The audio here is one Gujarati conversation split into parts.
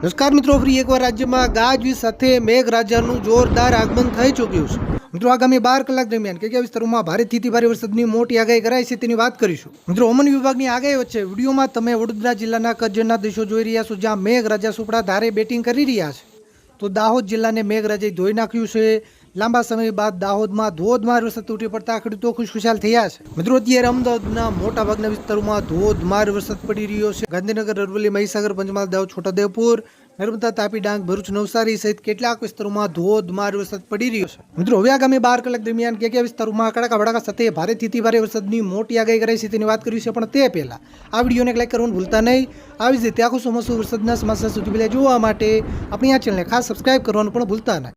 નમસ્કાર મિત્રો, ફરી એકવાર રાજ્યમાં ગાજવીજ સાથે મેઘરાજાનું જોરદાર આગમન થઈ ચૂક્યું છે. મિત્રો, આગામી 12 કલાક દરમિયાન કયા વિસ્તારોમાં ભારેથી અતિ ભારે વરસાદની મોટી આગાહી કરાઈ છે તેની વાત કરીશું. મિત્રો, હવામાન વિભાગની આગાહી વચ્ચે વિડીયોમાં તમે વડોદરા જિલ્લાના કરજણના દ્રશ્યો જોઈ રહ્યા છો, જ્યાં મેઘરાજા સુપડા ધારે બેટિંગ કરી રહ્યા છે. તો દાહોદ જિલ્લાને મેઘરાજાએ ધોઈ નાખ્યું છે. લાંબા સમય બાદ દાહોદમાં ધોધમાર વરસાદ તૂટી પડતા ખેડૂતો ખુશખુશાલ થયા છે. મિત્રો, અત્યારે અમદાવાદના મોટા ભાગના વિસ્તારોમાં ધોધમાર વરસાદ પડી રહ્યો છે. ગાંધીનગર, અરવલ્લી, મહીસાગર, પંચમહાલ, દાહોદ, છોટાઉદેપુર, નર્મદા, તાપી, ડાંગ, ભરૂચ, નવસારી સહિત કેટલાક વિસ્તારોમાં ધોધમાર વરસાદ પડી રહ્યો છે. મિત્રો, હવે આગામી 12 કલાક દરમિયાન કયા વિસ્તારોમાં કડાકા ભડાકા સાથે ભારેથી અતિ ભારે વરસાદની મોટી આગાહી કરાઈ છે તેની વાત કરી છે. પણ તે પહેલા આ વિડીયોને લાઈક કરવાનું ભૂલતા નહીં. આવી જ રીતે આખું ચોમાસું વરસાદના સમાચાર સૌથી પહેલા જોવા માટે આપણી આ ચેનલને ખાસ સબસ્ક્રાઇબ કરવાનું પણ ભૂલતા નહીં.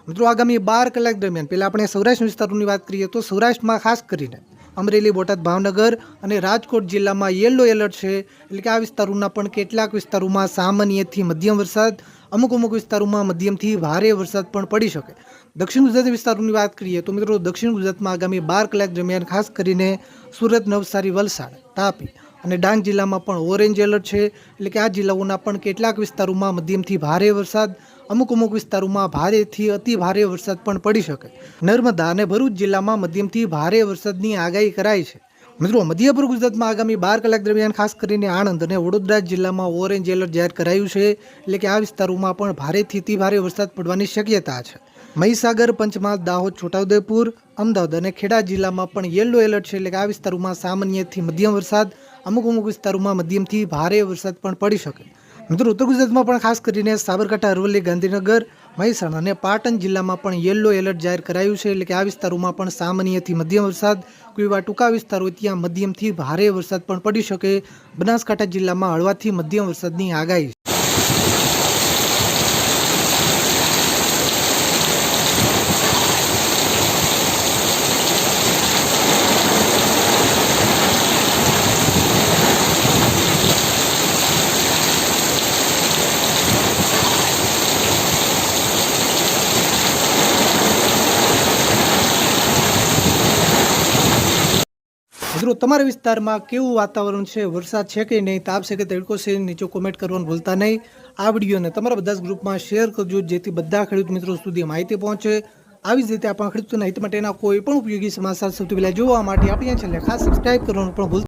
મિત્રો, આગામી 12 કલાક દરમિયાન પહેલા આપણે સૌરાષ્ટ્ર વિસ્તારોની વાત કરીએ તો સૌરાષ્ટ્રમાં ખાસ કરીને અમરેલી, બોટાદ, ભાવનગર અને રાજકોટ જિલ્લામાં યલો એલર્ટ છે. એટલે કે આ વિસ્તારોના પણ કેટલાક વિસ્તારોમાં સામાન્યથી મધ્યમ વરસાદ, અમુક વિસ્તારોમાં મધ્યમથી ભારે વરસાદ પણ પડી શકે. દક્ષિણ ગુજરાત વિસ્તારોની વાત કરીએ તો મિત્રો, દક્ષિણ ગુજરાતમાં આગામી 12 કલાક દરમિયાન ખાસ કરીને સુરત, નવસારી, વલસાડ, તાપી અને ડાંગ જિલ્લામાં પણ ઓરેન્જ એલર્ટ છે. એટલે કે આ જિલ્લાઓના પણ કેટલાક વિસ્તારોમાં મધ્યમથી ભારે વરસાદ, અમુક વિસ્તારોમાં ભારેથી અતિ ભારે વરસાદ પણ પડી શકે. નર્મદા અને ભરૂચ જિલ્લામાં મધ્યમથી ભારે વરસાદની આગાહી કરાઈ છે. મિત્રો, મધ્ય પૂર્વ ગુજરાતમાં આગામી 12 કલાક દરમિયાન ખાસ કરીને આણંદ અને વડોદરા જિલ્લામાં ઓરેન્જ એલર્ટ જાહેર કરાયું છે. એટલે કે આ વિસ્તારોમાં પણ ભારેથી અતિ ભારે વરસાદ પડવાની શક્યતા છે. મહીસાગર, પંચમહાલ, દાહોદ, છોટાઉદેપુર, અમદાવાદ અને ખેડા જિલ્લામાં પણ યલો એલર્ટ છે. એટલે કે આ વિસ્તારોમાં સામાન્યથી મધ્યમ વરસાદ, અમુક વિસ્તારોમાં મધ્યમથી ભારે વરસાદ પણ પડી શકે. મિત્રો, ઉત્તર ગુજરાતમાં પણ ખાસ કરીને સાબરકાંઠા, અરવલ્લી, ગાંધીનગર, મહેસાણા અને પાટણ જિલ્લામાં પણ યલો એલર્ટ જાહેર કરાયું છે. એટલે કે આ વિસ્તારોમાં પણ સામાન્યથી મધ્યમ વરસાદ, કોઈ એવા ટૂંકા વિસ્તારો ત્યાં મધ્યમથી ભારે વરસાદ પણ પડી શકે. બનાસકાંઠા જિલ્લામાં હળવાથી મધ્યમ વરસાદની આગાહી છે. મિત્રો, તમારા વિસ્તારમાં કેવું વાતાવરણ છે, વરસાદ છે કે નહીં, તાપ છે કે તડકો છે, નીચે કોમેન્ટ કરવાનું ભૂલતા નહીં. આ વિડીયોને તમારા બધા જ ગ્રુપમાં શેર કરજો, જેથી બધા ખેડૂત મિત્રો સુધી માહિતી પહોંચે. આવી જ રીતે આપણા ખેડૂતોના હિત માટેના કોઈ પણ ઉપયોગી સમાચાર સૌથી પહેલા જોવા માટે આપણી ચેનલને ખાસ સબસ્ક્રાઇબ કરવાનું પણ ભૂલતા